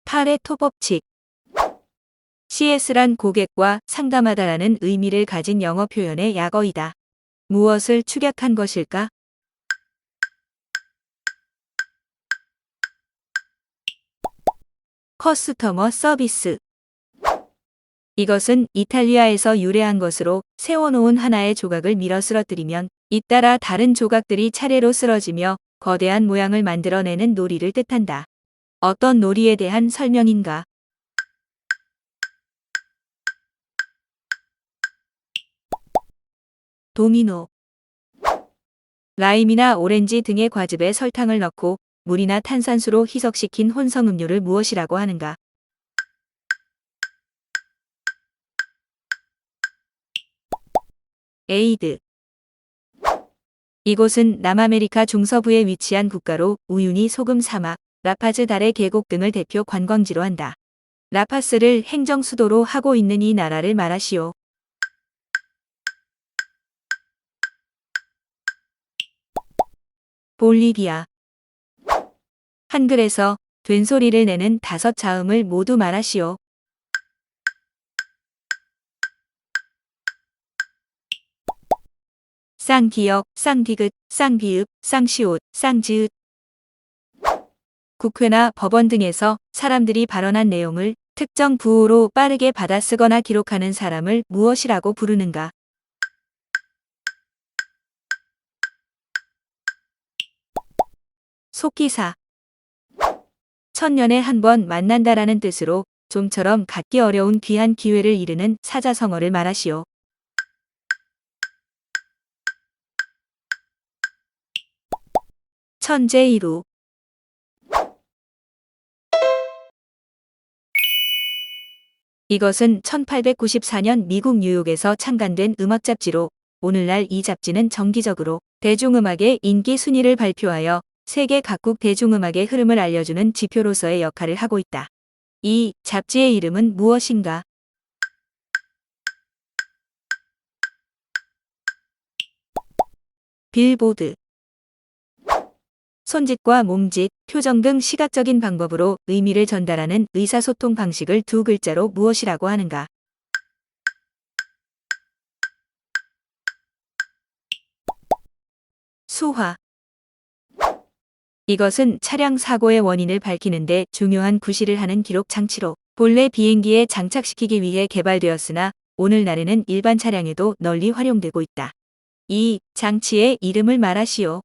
S1: 파레토 법칙. CS란 고객과 상담하다라는 의미를 가진 영어 표현의 약어이다. 무엇을 축약한 것일까? 커스터머 서비스. 이것은 이탈리아에서 유래한 것으로 세워놓은 하나의 조각을 밀어 쓰러뜨리면 잇따라 다른 조각들이 차례로 쓰러지며 거대한 모양을 만들어내는 놀이를 뜻한다. 어떤 놀이에 대한 설명인가? 도미노. 라임이나 오렌지 등의 과즙에 설탕을 넣고 물이나 탄산수로 희석시킨 혼성 음료를 무엇이라고 하는가? 에이드. 이곳은 남아메리카 중서부에 위치한 국가로 우유니 소금 사막, 라파즈 달의 계곡 등을 대표 관광지로 한다. 라파스를 행정 수도로 하고 있는 이 나라를 말하시오. 볼리비아. 한글에서 된소리를 내는 5자음을 모두 말하시오. 쌍기역, 쌍디귿, 쌍비읍, 쌍시옷, 쌍지읒. 국회나 법원 등에서 사람들이 발언한 내용을 특정 부호로 빠르게 받아쓰거나 기록하는 사람을 무엇이라고 부르는가? 속기사. 천년에 한 번 만난다라는 뜻으로 좀처럼 갖기 어려운 귀한 기회를 이르는 사자성어를 말하시오. 천재이루. 이것은 1894년 미국 뉴욕에서 창간된 음악 잡지로 오늘날 이 잡지는 정기적으로 대중음악의 인기 순위를 발표하여 세계 각국 대중음악의 흐름을 알려주는 지표로서의 역할을 하고 있다. 이 잡지의 이름은 무엇인가? 빌보드. 손짓과 몸짓, 표정 등 시각적인 방법으로 의미를 전달하는 의사소통 방식을 두 글자로 무엇이라고 하는가? 수화. 이것은 차량 사고의 원인을 밝히는데 중요한 구실을 하는 기록 장치로 본래 비행기에 장착시키기 위해 개발되었으나 오늘날에는 일반 차량에도 널리 활용되고 있다. 이 장치의 이름을 말하시오.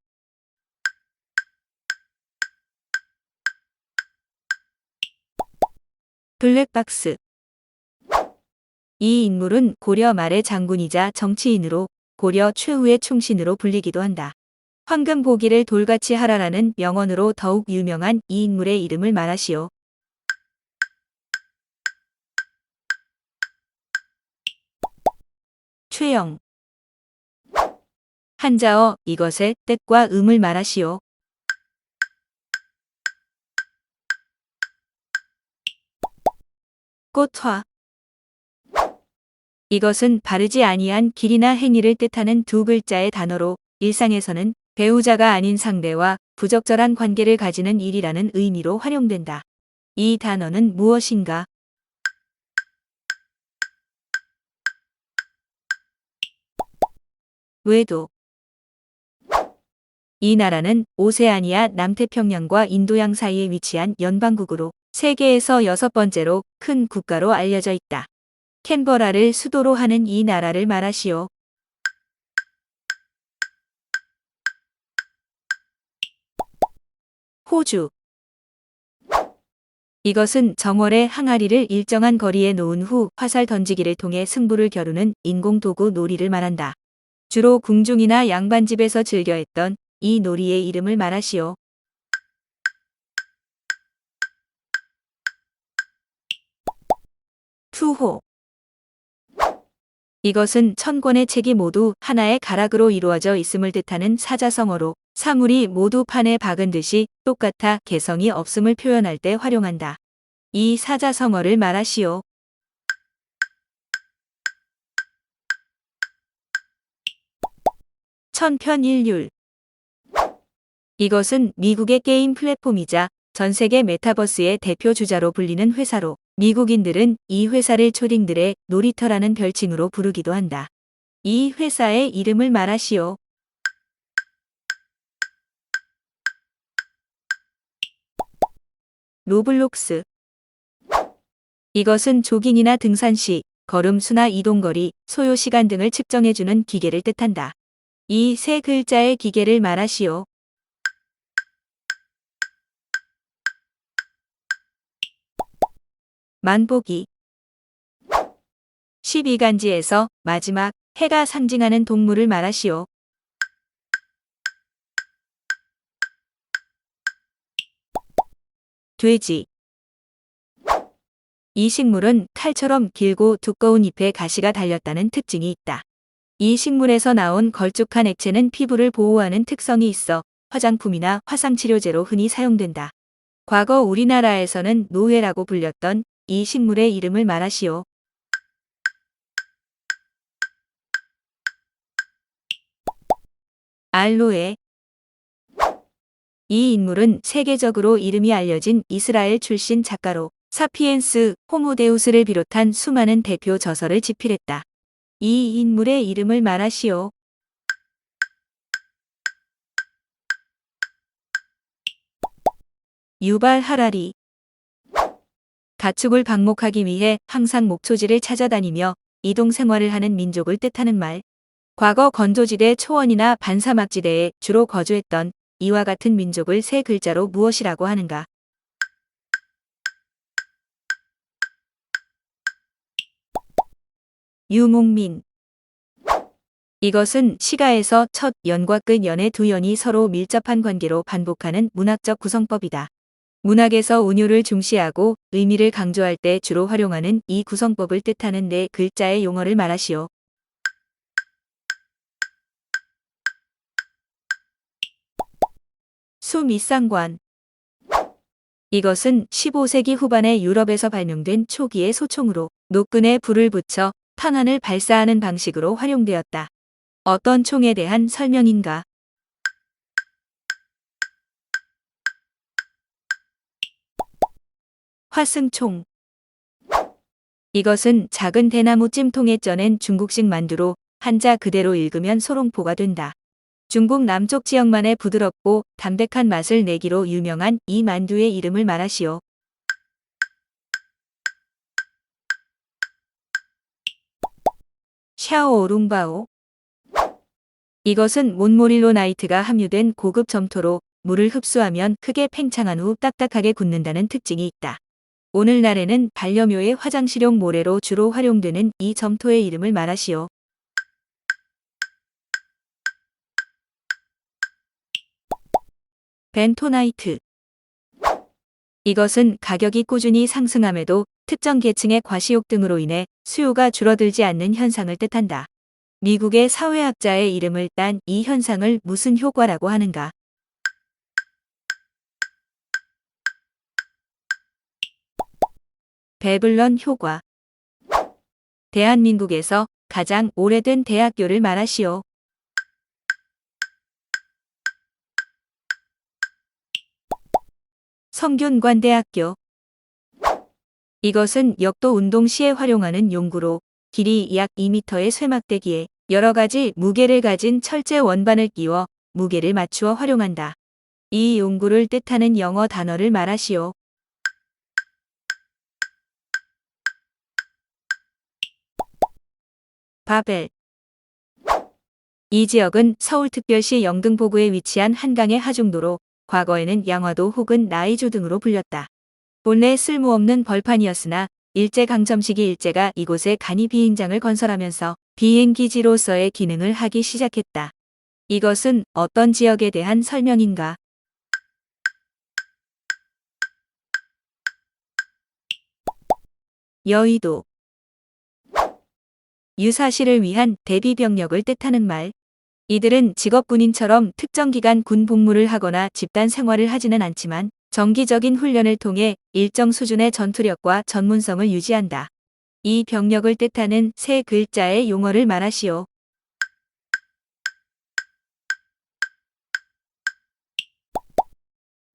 S1: 블랙박스. 이 인물은 고려 말의 장군이자 정치인으로 고려 최후의 충신으로 불리기도 한다. 황금 보기를 돌같이 하라라는 명언으로 더욱 유명한 이 인물의 이름을 말하시오. 최영. 한자어 이것의 뜻과 음을 말하시오. 꽃화. 이것은 바르지 아니한 길이나 행위를 뜻하는 두 글자의 단어로 일상에서는 배우자가 아닌 상대와 부적절한 관계를 가지는 일이라는 의미로 활용된다. 이 단어는 무엇인가? 외도. 이 나라는 오세아니아 남태평양과 인도양 사이에 위치한 연방국으로 세계에서 6번째로 큰 국가로 알려져 있다. 캔버라를 수도로 하는 이 나라를 말하시오. 호주. 이것은 정월에 항아리를 일정한 거리에 놓은 후 화살 던지기를 통해 승부를 겨루는 인공도구 놀이를 말한다. 주로 궁중이나 양반집에서 즐겨 했던 이 놀이의 이름을 말하시오. 투호. 이것은 천권의 책이 모두 하나의 가락으로 이루어져 있음을 뜻하는 사자성어로 사물이 모두 판에 박은 듯이 똑같아 개성이 없음을 표현할 때 활용한다. 이 사자성어를 말하시오. 천편일률. 이것은 미국의 게임 플랫폼이자 전 세계 메타버스의 대표 주자로 불리는 회사로 미국인들은 이 회사를 초딩들의 놀이터라는 별칭으로 부르기도 한다. 이 회사의 이름을 말하시오. 로블록스. 이것은 조깅이나 등산 시 걸음수나 이동거리, 소요시간 등을 측정해주는 기계를 뜻한다. 이 세 글자의 기계를 말하시오. 만보기. 12간지에서 마지막 해가 상징하는 동물을 말하시오. 돼지. 이 식물은 칼처럼 길고 두꺼운 잎에 가시가 달렸다는 특징이 있다. 이 식물에서 나온 걸쭉한 액체는 피부를 보호하는 특성이 있어 화장품이나 화상치료제로 흔히 사용된다. 과거 우리나라에서는 노회라고 불렸던 이 식물의 이름을 말하시오. 알로에. 이 인물은 세계적으로 이름이 알려진 이스라엘 출신 작가로 사피엔스, 호모데우스를 비롯한 수많은 대표 저서를 집필했다. 이 인물의 이름을 말하시오. 유발 하라리. 가축을 방목하기 위해 항상 목초지를 찾아다니며 이동 생활을 하는 민족을 뜻하는 말. 과거 건조지대 초원이나 반사막지대에 주로 거주했던 이와 같은 민족을 세 글자로 무엇이라고 하는가? 유목민. 이것은 시가에서 첫 연과 끝 연의 두 연이 서로 밀접한 관계로 반복하는 문학적 구성법이다. 문학에서 운율을 중시하고 의미를 강조할 때 주로 활용하는 이 구성법을 뜻하는 네 글자의 용어를 말하시오. 수미상관. 이것은 15세기 후반에 유럽에서 발명된 초기의 소총으로 노끈에 불을 붙여 탄환을 발사하는 방식으로 활용되었다. 어떤 총에 대한 설명인가? 화승총. 이것은 작은 대나무 찜통에 쪄낸 중국식 만두로 한자 그대로 읽으면 소롱포가 된다. 중국 남쪽 지역만의 부드럽고 담백한 맛을 내기로 유명한 이 만두의 이름을 말하시오. 샤오오룽바오. 이것은 몬모릴로 나이트가 함유된 고급 점토로 물을 흡수하면 크게 팽창한 후 딱딱하게 굳는다는 특징이 있다. 오늘날에는 반려묘의 화장실용 모래로 주로 활용되는 이 점토의 이름을 말하시오. 벤토나이트. 이것은 가격이 꾸준히 상승함에도 특정 계층의 과시욕 등으로 인해 수요가 줄어들지 않는 현상을 뜻한다. 미국의 사회학자의 이름을 딴 이 현상을 무슨 효과라고 하는가? 배블런 효과. 대한민국에서 가장 오래된 대학교를 말하시오. 성균관대학교. 이것은 역도 운동 시에 활용하는 용구로 길이 약 2m의 쇠막대기에 여러 가지 무게를 가진 철제 원반을 끼워 무게를 맞추어 활용한다. 이 용구를 뜻하는 영어 단어를 말하시오. 바벨. 이 지역은 서울특별시 영등포구에 위치한 한강의 하중도로 과거에는 양화도 혹은 나이조 등으로 불렸다. 본래 쓸모없는 벌판이었으나 일제강점시기 일제가 이곳에 간이 비행장을 건설하면서 비행기지로서의 기능을 하기 시작했다. 이것은 어떤 지역에 대한 설명인가? 여의도. 유사시를 위한 대비병력을 뜻하는 말. 이들은 직업군인처럼 특정 기간 군 복무를 하거나 집단 생활을 하지는 않지만 정기적인 훈련을 통해 일정 수준의 전투력과 전문성을 유지한다. 이 병력을 뜻하는 세 글자의 용어를 말하시오.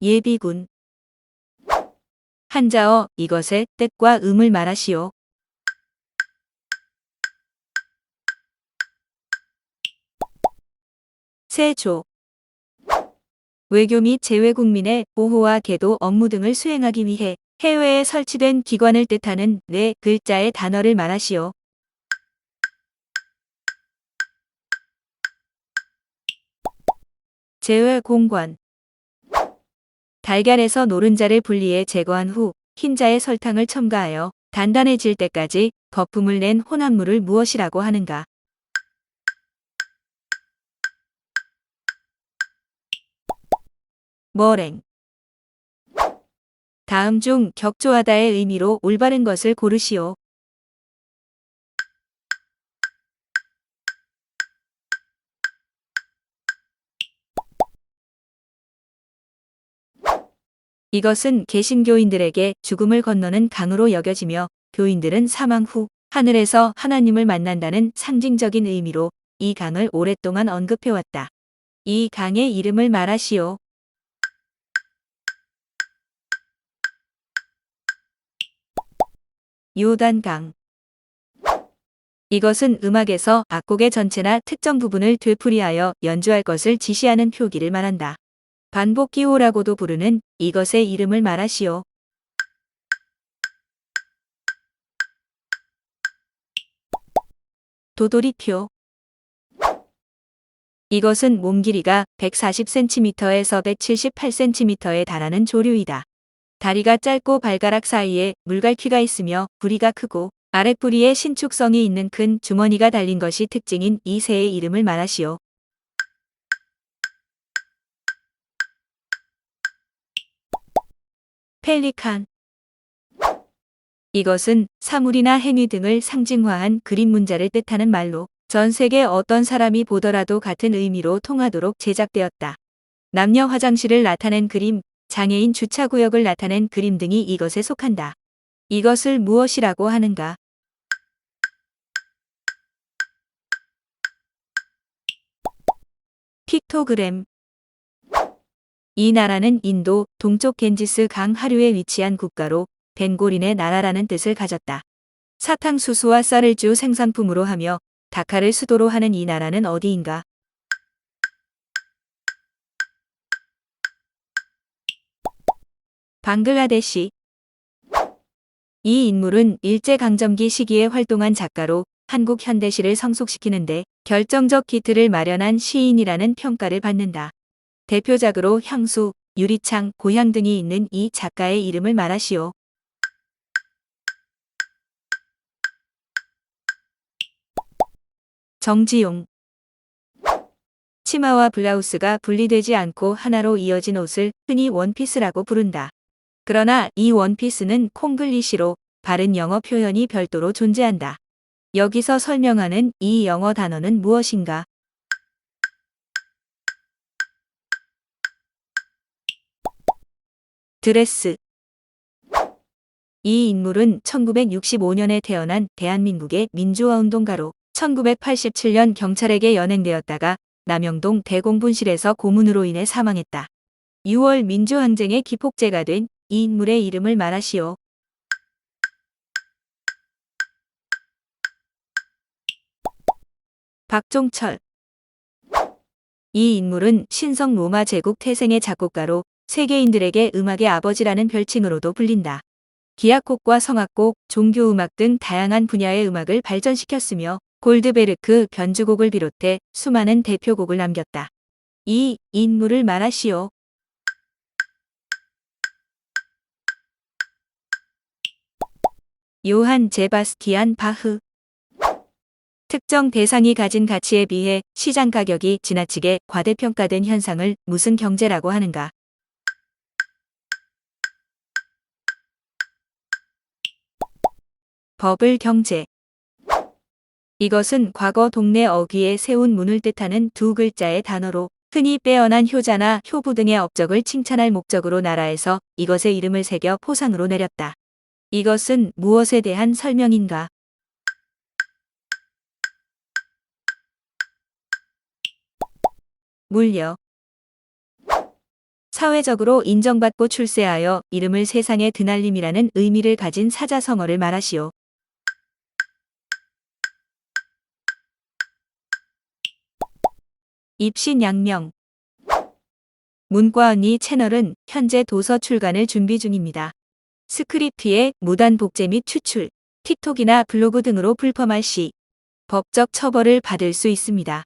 S1: 예비군. 한자어 이것의 뜻과 의미를 말하시오. 세조. 외교 및 재외국민의 보호와 계도 업무 등을 수행하기 위해 해외에 설치된 기관을 뜻하는 네 글자의 단어를 말하시오. 제외공관. 달걀에서 노른자를 분리해 제거한 후 흰자에 설탕을 첨가하여 단단해질 때까지 거품을 낸 혼합물을 무엇이라고 하는가? 머랭. 다음 중 격조하다의 의미로 올바른 것을 고르시오. 이것은 개신교인들에게 죽음을 건너는 강으로 여겨지며 교인들은 사망 후 하늘에서 하나님을 만난다는 상징적인 의미로 이 강을 오랫동안 언급해왔다. 이 강의 이름을 말하시오. 요단강. 이것은 음악에서 악곡의 전체나 특정 부분을 되풀이하여 연주할 것을 지시하는 표기를 말한다. 반복기호라고도 부르는 이것의 이름을 말하시오. 도돌이표. 이것은 몸 길이가 140cm에서 178cm에 달하는 조류이다. 다리가 짧고 발가락 사이에 물갈퀴가 있으며 부리가 크고 아랫부리에 신축성이 있는 큰 주머니가 달린 것이 특징인 이 새의 이름을 말하시오. 펠리칸. 이것은 사물이나 행위 등을 상징화한 그림 문자를 뜻하는 말로 전 세계 어떤 사람이 보더라도 같은 의미로 통하도록 제작되었다. 남녀 화장실을 나타낸 그림, 장애인 주차구역을 나타낸 그림 등이 이것에 속한다. 이것을 무엇이라고 하는가? 픽토그램. 이 나라는 인도 동쪽 겐지스 강 하류에 위치한 국가로 벵골인의 나라라는 뜻을 가졌다. 사탕수수와 쌀을 주 생산품으로 하며 다카를 수도로 하는 이 나라는 어디인가? 방글라데시. 이 인물은 일제강점기 시기에 활동한 작가로 한국 현대시를 성숙시키는데 결정적 기틀을 마련한 시인이라는 평가를 받는다. 대표작으로 향수, 유리창, 고향 등이 있는 이 작가의 이름을 말하시오. 정지용. 치마와 블라우스가 분리되지 않고 하나로 이어진 옷을 흔히 원피스라고 부른다. 그러나 이 원피스는 콩글리시로 바른 영어 표현이 별도로 존재한다. 여기서 설명하는 이 영어 단어는 무엇인가? 드레스. 이 인물은 1965년에 태어난 대한민국의 민주화운동가로 1987년 경찰에게 연행되었다가 남영동 대공분실에서 고문으로 인해 사망했다. 6월 민주항쟁의 기폭제가 된 이 인물의 이름을 말하시오. 박종철. 이 인물은 신성 로마 제국 태생의 작곡가로 세계인들에게 음악의 아버지라는 별칭으로도 불린다. 기악곡과 성악곡, 종교음악 등 다양한 분야의 음악을 발전시켰으며 골드베르크 변주곡을 비롯해 수많은 대표곡을 남겼다. 이 인물을 말하시오. 요한 제바스티안 바흐. 특정 대상이 가진 가치에 비해 시장 가격이 지나치게 과대평가된 현상을 무슨 경제라고 하는가? 버블 경제. 이것은 과거 동네 어귀에 세운 문을 뜻하는 두 글자의 단어로 흔히 빼어난 효자나 효부 등의 업적을 칭찬할 목적으로 나라에서 이것의 이름을 새겨 포상으로 내렸다. 이것은 무엇에 대한 설명인가? 물려. 사회적으로 인정받고 출세하여 이름을 세상에 드날림이라는 의미를 가진 사자성어를 말하시오. 입신양명. 문과 언니 채널은 현재 도서 출간을 준비 중입니다. 스크립트의 무단 복제 및 추출, 틱톡이나 블로그 등으로 불펌할 시 법적 처벌을 받을 수 있습니다.